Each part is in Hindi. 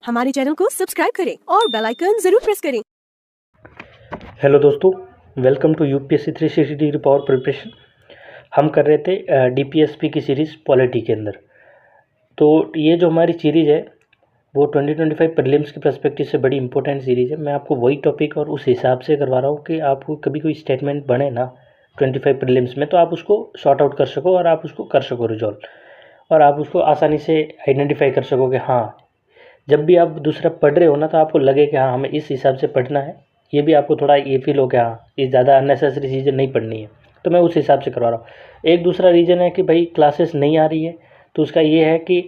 हमारे चैनल को सब्सक्राइब करें और बेल आइकन जरूर प्रेस करें। हेलो दोस्तों, welcome to UPSC 360 degree power preparation. हम कर रहे थे डीपीएसपी की सीरीज़ पॉलिटी के अंदर। तो ये जो हमारी सीरीज़ है वो 2025 प्रीलिम्स के पर्सपेक्टिव से बड़ी इंपॉर्टेंट सीरीज़ है। मैं आपको वही टॉपिक और उस हिसाब से करवा रहा हूँ कि आपको कभी कोई स्टेटमेंट बने ना 25 प्रीलिम्स में तो आप उसको सॉर्ट आउट कर सको और आप उसको कर सको रिजॉल्व, और आप उसको आसानी से आइडेंटिफाई कर सको कि हाँ, जब भी आप दूसरा पढ़ रहे हो ना तो आपको लगे कि हाँ हमें इस हिसाब से पढ़ना है। ये भी आपको थोड़ा ये फील हो कि हाँ ये ज़्यादा अननेसेसरी चीज़ें नहीं पढ़नी है, तो मैं उस हिसाब से करवा रहा हूँ। एक दूसरा रीज़न है कि भाई क्लासेस नहीं आ रही है, तो उसका ये है कि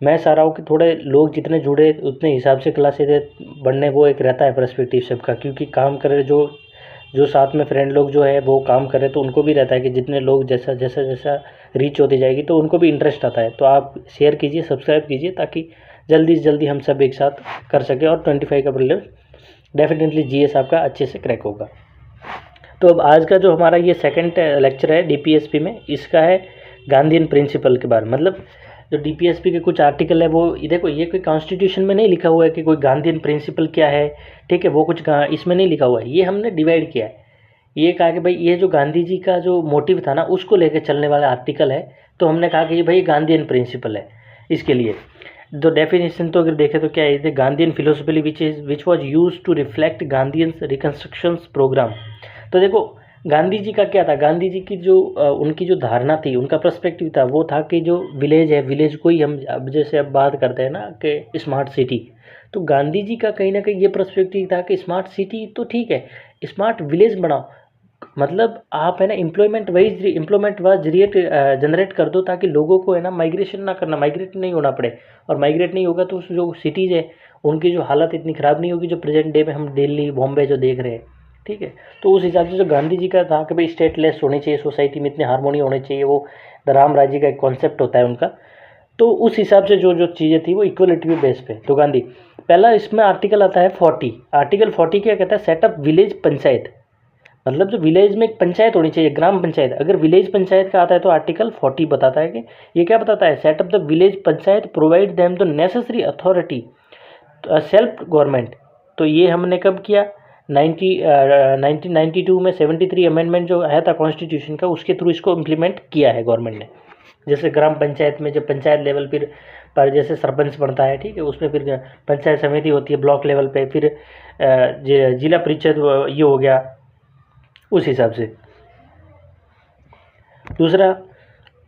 मैं चाह रहा हूँ कि थोड़े लोग जितने जुड़े उतने हिसाब से क्लासेस बढ़ने, वो एक रहता है पर्सपेक्टिव सबका, क्योंकि काम करे जो जो साथ में फ्रेंड लोग जो है वो काम कर रहे तो उनको भी रहता है कि जितने लोग जैसा जैसा जैसा रीच होती जाएगी तो उनको भी इंटरेस्ट आता है। तो आप शेयर कीजिए, सब्सक्राइब कीजिए, ताकि जल्दी से जल्दी हम सब एक साथ कर सकें और 25 का प्रीलिम्स डेफिनेटली जीएस आपका अच्छे से क्रैक होगा। तो अब आज का जो हमारा ये सेकंड लेक्चर है डीपीएसपी में, इसका है गांधीयन प्रिंसिपल के बारे में। मतलब जो डीपीएसपी के कुछ आर्टिकल है वो देखो, ये कोई कॉन्स्टिट्यूशन में नहीं लिखा हुआ है कि कोई गांधीयन प्रिंसिपल क्या है, ठीक है, वो कुछ इसमें नहीं लिखा हुआ है। ये हमने डिवाइड किया है। ये कहा कि भाई ये जो गांधी जी का जो मोटिव था ना उसको लेकर चलने वाला आर्टिकल है, तो हमने कहा कि ये भाई गांधीयन प्रिंसिपल है। इसके लिए जो डेफिनेशन तो अगर देखें तो क्या है, Gandhian philosophy which was used to reflect Gandhian reconstructions programme. तो देखो गांधी जी का क्या था, गांधी जी की जो उनकी जो धारणा थी, उनका पर्सपेक्टिव था, वो था कि जो विलेज है, विलेज को ही हम अब जैसे अब बात करते हैं ना कि स्मार्ट सिटी, तो गांधी जी का कहीं ना कहीं ये पर्सपेक्टिव था कि स्मार्ट सिटी तो ठीक है, स्मार्ट विलेज बनाओ। मतलब आप है ना एम्प्लॉयमेंट वाइज जनरेट कर दो, ताकि लोगों को है ना माइग्रेशन ना करना, माइग्रेट नहीं होना पड़े। और माइग्रेट नहीं होगा तो जो सिटीज़ है उनकी जो हालत इतनी ख़राब नहीं होगी जो प्रेजेंट डे में हम दिल्ली बॉम्बे जो देख रहे हैं, ठीक है। तो उस हिसाब से जो गांधी जी का था कि भाई स्टेटलेस होनी चाहिए सोसाइटी में, इतने हारमोनी होनी चाहिए, वो राम राज्य का एक कॉन्सेप्ट होता है उनका। तो उस हिसाब से जो जो चीज़ें थी वो इक्वलिटी पे बेस पे। तो गांधी पहला इसमें आर्टिकल आता है 40। आर्टिकल 40 क्या कहता है, सेटअप विलेज पंचायत। मतलब जो विलेज में एक पंचायत होनी चाहिए, ग्राम पंचायत। अगर विलेज पंचायत का आता है तो आर्टिकल 40 बताता है कि ये क्या बताता है, setup the village panchayat, provide them the necessary authority self government. तो ये हमने कब किया, 1992 में 73 अमेंडमेंट जो आया था कॉन्स्टिट्यूशन का, उसके थ्रू इसको इम्प्लीमेंट किया है गवर्नमेंट ने। जैसे ग्राम पंचायत में जब पंचायत लेवल पर जैसे सरपंच बनता है, ठीक है, उसमें फिर पंचायत समिति होती है ब्लॉक लेवल पे, फिर जिला परिषद ये हो गया उस हिसाब से। दूसरा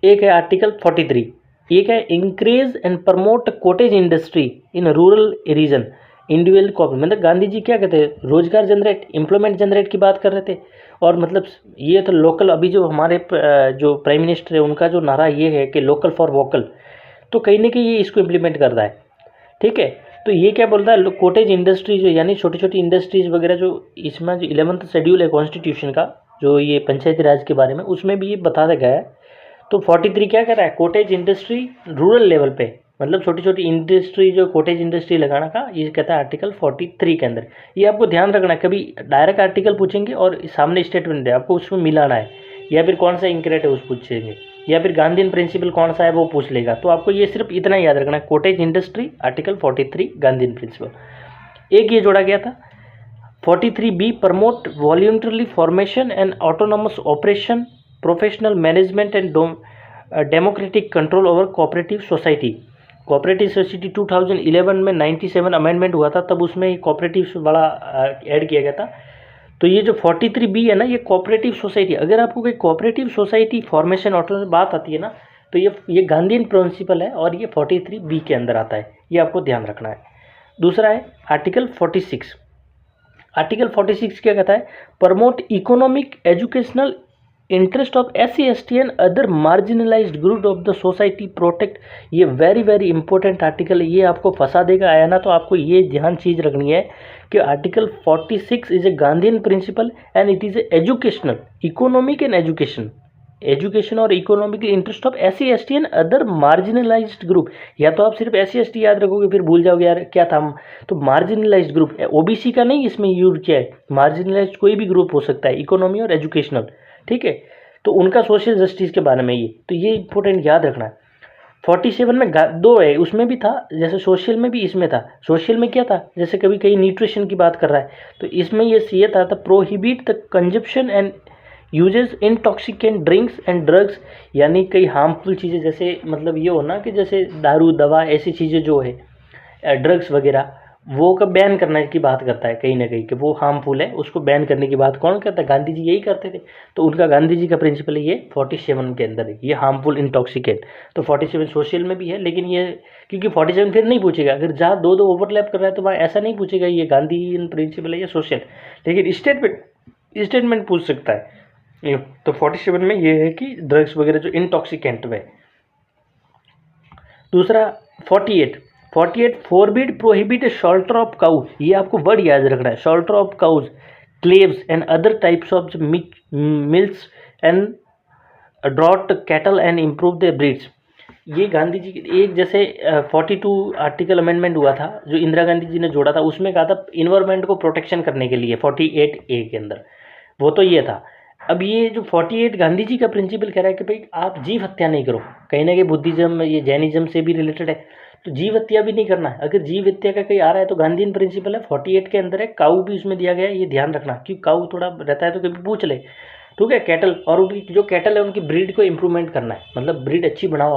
एक है आर्टिकल 43, एक है increase and promote cottage industry in rural region, individual copy. मतलब गांधी जी क्या कहते हैं, रोजगार जनरेट, एम्प्लॉयमेंट जनरेट की बात कर रहे थे। और मतलब ये तो लोकल, अभी जो हमारे जो प्राइम मिनिस्टर है उनका जो नारा ये है कि लोकल फॉर वोकल, तो कहीं ना कहीं ये इसको इम्प्लीमेंट करता है, ठीक है। तो ये क्या बोलता है, कॉटेज इंडस्ट्री जो यानी छोटी छोटी इंडस्ट्रीज वगैरह, जो इसमें जो 11th शेड्यूल है कॉन्स्टिट्यूशन का, जो ये पंचायती राज के बारे में, उसमें भी ये बता गया है। तो 43 क्या कह रहा है, कॉटेज इंडस्ट्री रूरल लेवल पे, मतलब छोटी छोटी इंडस्ट्री, जो कॉटेज इंडस्ट्री लगाना का, ये कहता है आर्टिकल 43 के अंदर। ये आपको ध्यान रखना है, कभी डायरेक्ट आर्टिकल पूछेंगे और सामने स्टेटमेंट है, आपको उसमें मिलाना है, या फिर कौन सा इंक्रेट है उस पूछेंगे, या फिर गांधीयन प्रिंसिपल कौन सा है वो पूछ लेगा। तो आपको ये सिर्फ इतना याद रखना है, cottage industry article 43 Gandhian principle. एक ये जोड़ा गया था 43B, promote voluntarily formation and autonomous operation, professional management and democratic control over cooperative society. Cooperative society 2011 में 97 अमेंडमेंट हुआ था, तब उसमें कोऑपरेटिव बड़ा ऐड किया गया था। तो ये जो 43B है ना, ये कोऑपरेटिव सोसाइटी, अगर आपको कोई कोऑपरेटिव सोसाइटी फॉर्मेशन ऑटोनॉमस बात आती है ना, तो ये गांधीयन प्रिंसिपल है और ये 43B के अंदर आता है, ये आपको ध्यान रखना है। दूसरा है आर्टिकल 46। आर्टिकल 46 क्या कहता है, promote economic educational interest of SC ST and other marginalised group of the society, protect. ये वेरी वेरी इंपॉर्टेंट आर्टिकल है, ये आपको फंसा देगा, आया ना तो आपको ये ध्यान चीज़ रखनी है कि article 46 is a Gandhian principle and it is a educational, economic and education और economic interest of SC ST and other marginalised group. या तो आप सिर्फ SC ST याद रखोगे फिर भूल जाओगे यार क्या था, तो मार्जिनलाइज्ड ग्रुप, OBC का नहीं इसमें यूज किया है, मार्जिनलाइज्ड कोई भी ग्रुप हो सकता है, इकोनॉमी और एजुकेशनल, ठीक है। तो उनका सोशल जस्टिस के बारे में ये, तो ये इंपॉर्टेंट याद रखना है। 47 में दो है, उसमें भी था, जैसे सोशल में भी इसमें था। सोशल में क्या था, जैसे कभी कहीं न्यूट्रिशन की बात कर रहा है तो इसमें ये था prohibit the consumption and uses intoxicant drinks and drugs, यानी कई हार्मफुल चीज़ें, जैसे मतलब ये हो ना कि जैसे दारू दवा ऐसी चीज़ें जो है ड्रग्स वगैरह, वो का बैन करने की बात करता है कहीं ना कहीं कि वो हार्मफुल है, उसको बैन करने की बात कौन करता है, गांधी जी यही करते थे। तो उनका गांधी जी का प्रिंसिपल है ये 47 के अंदर है, ये हार्मफुल इंटॉक्सिकेंट। तो 47 सोशल में भी है, लेकिन ये क्योंकि 47 फिर नहीं पूछेगा, अगर जहाँ दो दो ओवरलैप कर रहा है तो वहाँ ऐसा नहीं पूछेगा ये गांधी प्रिंसिपल है या सोशल, लेकिन स्टेटमेंट पूछ सकता है। तो 47 में ये है कि ड्रग्स वगैरह जो इंटॉक्सिकेंट में। दूसरा 48 forbid prohibit slaughter of cows, ये आपको वर्ड याद रखना है, slaughter of cows calves and other types of milch and draught cattle and improve the breeds. ये गांधी जी एक जैसे 42 आर्टिकल अमेंडमेंट हुआ था जो इंदिरा गांधी जी ने जोड़ा था, उसमें कहा था इन्वायरमेंट को प्रोटेक्शन करने के लिए 48A के अंदर, वो तो ये था। अब ये जो 48 गांधी जी का प्रिंसिपल कह रहा है कि भाई आप जीव हत्या नहीं करो, कहीं ना कहीं बुद्धिज्म ये जैनिज्म से भी रिलेटेड है, तो जीव हत्या भी नहीं करना है। अगर जीव हत्या का कहीं आ रहा है तो गांधी प्रिंसिपल है 48 के अंदर है, काऊ भी उसमें दिया गया है, ये ध्यान रखना, क्योंकि काऊ थोड़ा रहता है तो कभी पूछ ले, ठीक है। कैटल, और उनकी जो कैटल है उनकी ब्रीड को इम्प्रूवमेंट करना है, मतलब ब्रीड अच्छी बनाओ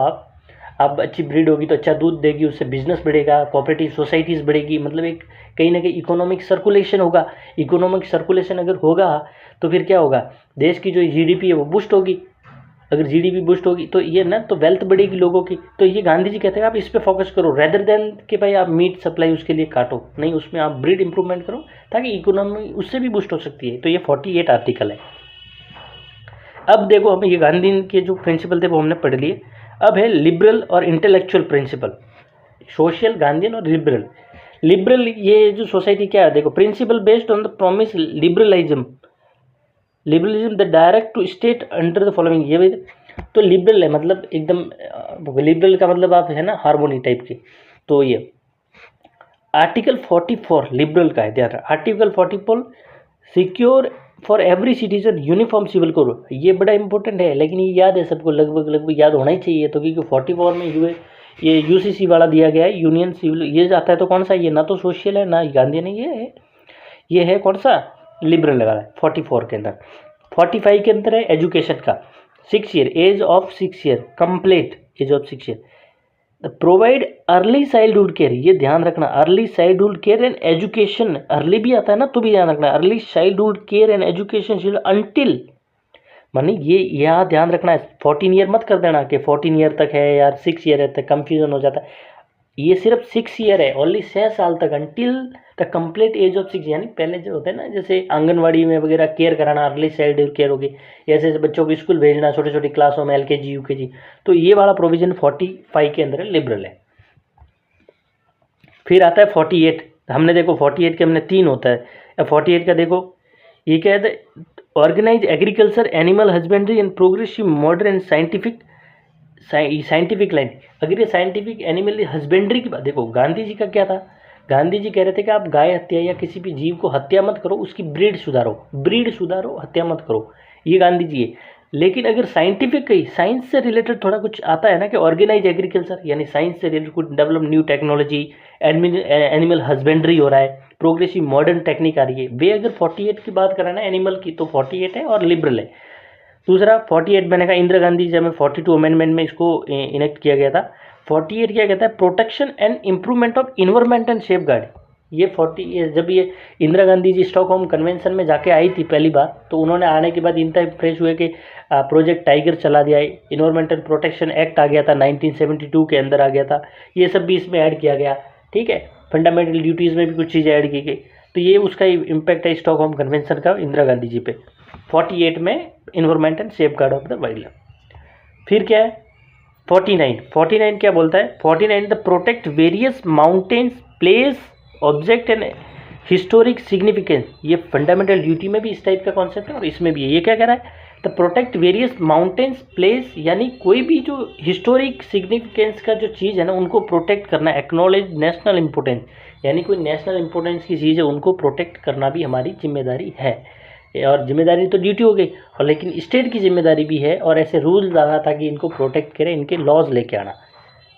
आप अच्छी ब्रीड होगी तो अच्छा दूध देगी, उससे बिजनेस बढ़ेगा, कोऑपरेटिव सोसाइटीज़ बढ़ेगी, मतलब एक कहीं ना कहीं इकोनॉमिक सर्कुलेशन होगा। इकोनॉमिक सर्कुलेशन अगर होगा तो फिर क्या होगा, देश की जो जीडीपी है वो बूस्ट होगी। अगर जीडीपी बूस्ट होगी तो ये ना तो वेल्थ बढ़ेगी लोगों की। तो ये गांधी जी कहते हैं आप इस पे फोकस करो, रेदर देन कि भाई आप मीट सप्लाई उसके लिए काटो, नहीं, उसमें आप ब्रीड इंप्रूवमेंट करो ताकि इकोनॉमी उससे भी बूस्ट हो सकती है। तो ये 48 आर्टिकल है। अब देखो हमें ये गांधी के जो प्रिंसिपल थे वो हमने पढ़ लिए। अब है लिबरल और इंटेलेक्चुअल प्रिंसिपल, सोशल गांधीयन और लिबरल। लिबरल ये जो सोसाइटी क्या है, देखो principle based on the promise liberalism the direct to state under the following, ये भी तो लिबरल है, मतलब एकदम लिबरल का मतलब आप है ना हार्मोनी टाइप की। तो ये आर्टिकल 44 लिबरल का है, ध्यान रहा, article 44 secure for every citizen uniform civil code, ये बड़ा इंपॉर्टेंट है, लेकिन ये याद है सबको, लगभग याद होना ही चाहिए। तो क्योंकि 44 में ये यूसीसी वाला दिया गया है, यूनियन सिविल, ये जाता है तो कौन सा, ये ना तो सोशल है ना गांधी ने, ये है कौन सा, लिबरल लगा है 44 के अंदर। 45 के अंदर है एजुकेशन का, 6 year, age of 6 year, complete age of 6 year, provide early childhood care, ये ध्यान रखना, early childhood care and education, early भी आता है ना तो भी ध्यान रखना, early childhood care and education until, मानी ये यहाँ ध्यान रखना है, 14 ईयर मत कर देना कि 14 ईयर तक है यार, 6 ईयर है, तक कंफ्यूजन हो जाता है। ये सिर्फ 6 ईयर है, ओनली 6 साल तक, until the complete age of 6, यानी पहले जो होता है ना जैसे आंगनवाड़ी में वगैरह केयर कराना, अर्ली चाइल्ड केयर होगी, ऐसे बच्चों को स्कूल भेजना छोटी छोटी क्लासों में, LKG UKG, तो ये वाला प्रोविजन 45 के अंदर लिबरल है। फिर आता है 48, हमने देखो 48 के हमने 3 होता है, 48 का देखो ये क्या है, organise agriculture animal husbandry and progressive modern and scientific line. अगर ये साइंटिफिक एनिमल हस्बेंड्री की बात देखो, गांधी जी का क्या था, गांधी जी कह रहे थे कि आप गाय हत्या या किसी भी जीव को हत्या मत करो, उसकी ब्रीड सुधारो, हत्या मत करो, ये गांधी जी है। लेकिन अगर साइंटिफिक कही, साइंस से रिलेटेड थोड़ा कुछ आता है ना कि ऑर्गेनाइज एग्रीकल्चर, यानी साइंस से रिलेटेड कुछ develop new technology, animal husbandry हो रहा है, प्रोग्रेसिव मॉडर्न टेक्निक आ रही है, वे अगर 48 की बात करें ना एनिमल की तो 48 है और लिबरल है। दूसरा 48 मैंने कहा इंदिरा गांधी जब में 42 अमेंडमेंट में इसको इनेक्ट किया गया था। 48 क्या कहता है, protection and improvement of environment and safe guard. ये 40 जब ये इंदिरा गांधी जी स्टॉकहोम कन्वेंशन में जाके आई थी पहली बार, तो उन्होंने आने के बाद इनता इम्प्रेस हुए कि प्रोजेक्ट टाइगर चला दिया है, इन्वायरमेंटल प्रोटेक्शन एक्ट आ गया था 1972 के अंदर आ गया था, ये सब भी इसमें ऐड किया गया, ठीक है। फंडामेंटल ड्यूटीज़ में भी कुछ चीज़ें ऐड की गई, तो ये उसका इम्पैक्ट है स्टॉकहोम कन्वेंशन का इंदिरा गांधी जी पे। 48 में environment and safe guard of the wild life. फिर क्या है 49 क्या बोलता है, 49 the protect various mountains place object and historic significance, ये फंडामेंटल ड्यूटी में भी इस टाइप का कॉन्सेप्ट है और इसमें भी है। ये क्या कह रहा है, the protect various mountains place, यानी कोई भी जो हिस्टोरिक सिग्निफिकेंस का जो चीज़ है ना उनको प्रोटेक्ट करना, एक्नॉलेज नेशनल इंपॉर्टेंस, यानी कोई नेशनल इंपॉर्टेंस की चीज़ है उनको प्रोटेक्ट करना भी हमारी जिम्मेदारी है। और जिम्मेदारी तो ड्यूटी हो गई, और लेकिन स्टेट की जिम्मेदारी भी है और ऐसे रूल्स लाना ताकि इनको प्रोटेक्ट करें, इनके लॉज लेके आना।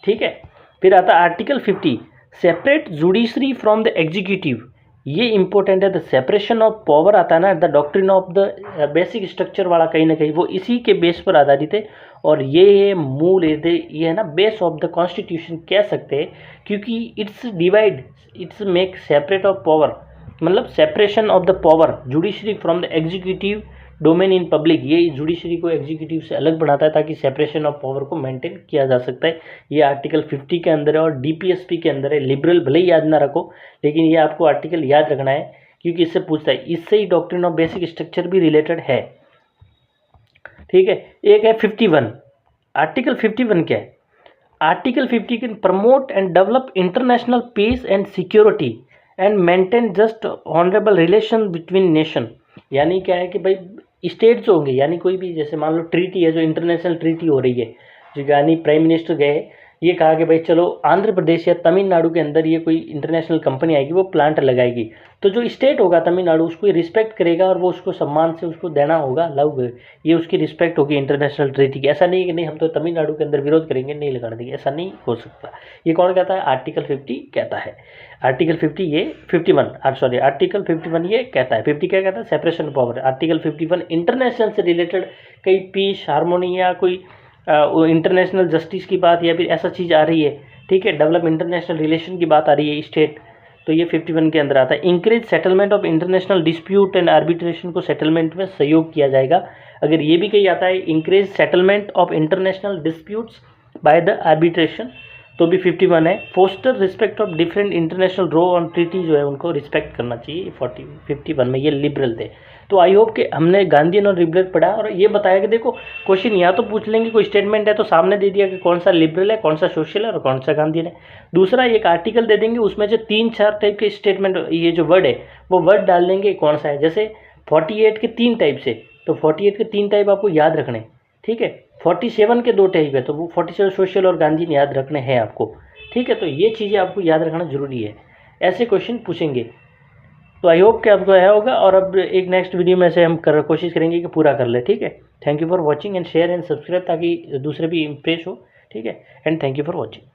ठीक है। फिर आता है article 50, separate judiciary from the executive. ये इंपॉर्टेंट है। द सेपरेशन ऑफ पावर आता है ना, the doctrine of the basic structure वाला कहीं ना कहीं वो इसी के बेस पर आधारित है। और ये मूल ये है ना बेस ऑफ द कॉन्स्टिट्यूशन कह सकते हैं, क्योंकि it's divide, it's make separate of power, मतलब separation of the power judiciary from the executive domain in public. ये जुडिशरी को एग्जीक्यूटिव से अलग बनाता है ताकि सेपरेशन ऑफ पावर को मेंटेन किया जा सकता है। ये आर्टिकल 50 के अंदर है और डीपीएसपी के अंदर है। लिबरल भले ही याद ना रखो, लेकिन ये आपको आर्टिकल याद रखना है क्योंकि इससे पूछता है। इससे ही डॉक्ट्रिन ऑफ बेसिक स्ट्रक्चर भी रिलेटेड है, ठीक है। एक है 51, आर्टिकल 51 क्या है? Article 50 can promote and develop international peace and security and maintain just honourable relation between nation. यानी क्या है कि भाई स्टेट जो होंगे, यानी कोई भी जैसे मान लो ट्रीटी है, जो इंटरनेशनल ट्रीटी हो रही है, जो यानी प्राइम मिनिस्टर गए, ये कहा कि भाई चलो आंध्र प्रदेश या तमिलनाडु के अंदर ये कोई इंटरनेशनल कंपनी आएगी, वो प्लांट लगाएगी, तो जो स्टेट होगा तमिलनाडु उसको रिस्पेक्ट करेगा और वो उसको सम्मान से उसको देना होगा, लव, ये उसकी रिस्पेक्ट होगी इंटरनेशनल ट्रीटी की। ऐसा नहीं कि नहीं हम तो तमिलनाडु के अंदर विरोध करेंगे, नहीं लगाने देंगे, ऐसा नहीं हो सकता। ये कौन कहता है? आर्टिकल 50 कहता है। आर्टिकल 50 ये 51 सॉरी आर्टिकल 51 ये कहता है। 50 क्या कहता है? Separation of power. Article 51 international से रिलेटेड कई पीस, हारमोनी या कोई इंटरनेशनल जस्टिस की बात या फिर ऐसा चीज़ आ रही है, ठीक है, डेवलप इंटरनेशनल रिलेशन की बात आ रही है स्टेट, तो ये 51 के अंदर आता है। Increase settlement of international dispute and arbitration को सेटलमेंट में सहयोग किया जाएगा। अगर ये भी कहीं आता है increase settlement of international disputes by the arbitration, तो भी 51 है। Foster respect of different international row on treaty जो है उनको रिस्पेक्ट करना चाहिए। 51 में ये लिबरल थे। तो आई होप कि हमने गांधीयन और लिबरल पढ़ा और ये बताया कि देखो क्वेश्चन या तो पूछ लेंगे, कोई स्टेटमेंट है तो सामने दे दिया कि कौन सा लिबरल है, कौन सा सोशल है और कौन सा गांधीयन है। दूसरा एक आर्टिकल दे देंगे, उसमें जो 3-4 टाइप के स्टेटमेंट, ये जो वर्ड है वो वर्ड डाल देंगे कौन सा है। जैसे 48 के 3 टाइप से, तो 48 के 3 टाइप आपको याद रखने, ठीक है। 47 के 2 टाइप है, तो वो 47 सोशल और गांधीयन याद रखने हैं आपको, ठीक है। तो ये चीज़ें आपको याद रखना जरूरी है, ऐसे क्वेश्चन पूछेंगे। तो आई होप कि आपको आया होगा और अब एक नेक्स्ट वीडियो में से हम कोशिश करेंगे कि पूरा कर ले, ठीक है। Thank you for watching and share and subscribe ताकि दूसरे भी इम्प्रेस हो, ठीक है। And thank you for watching.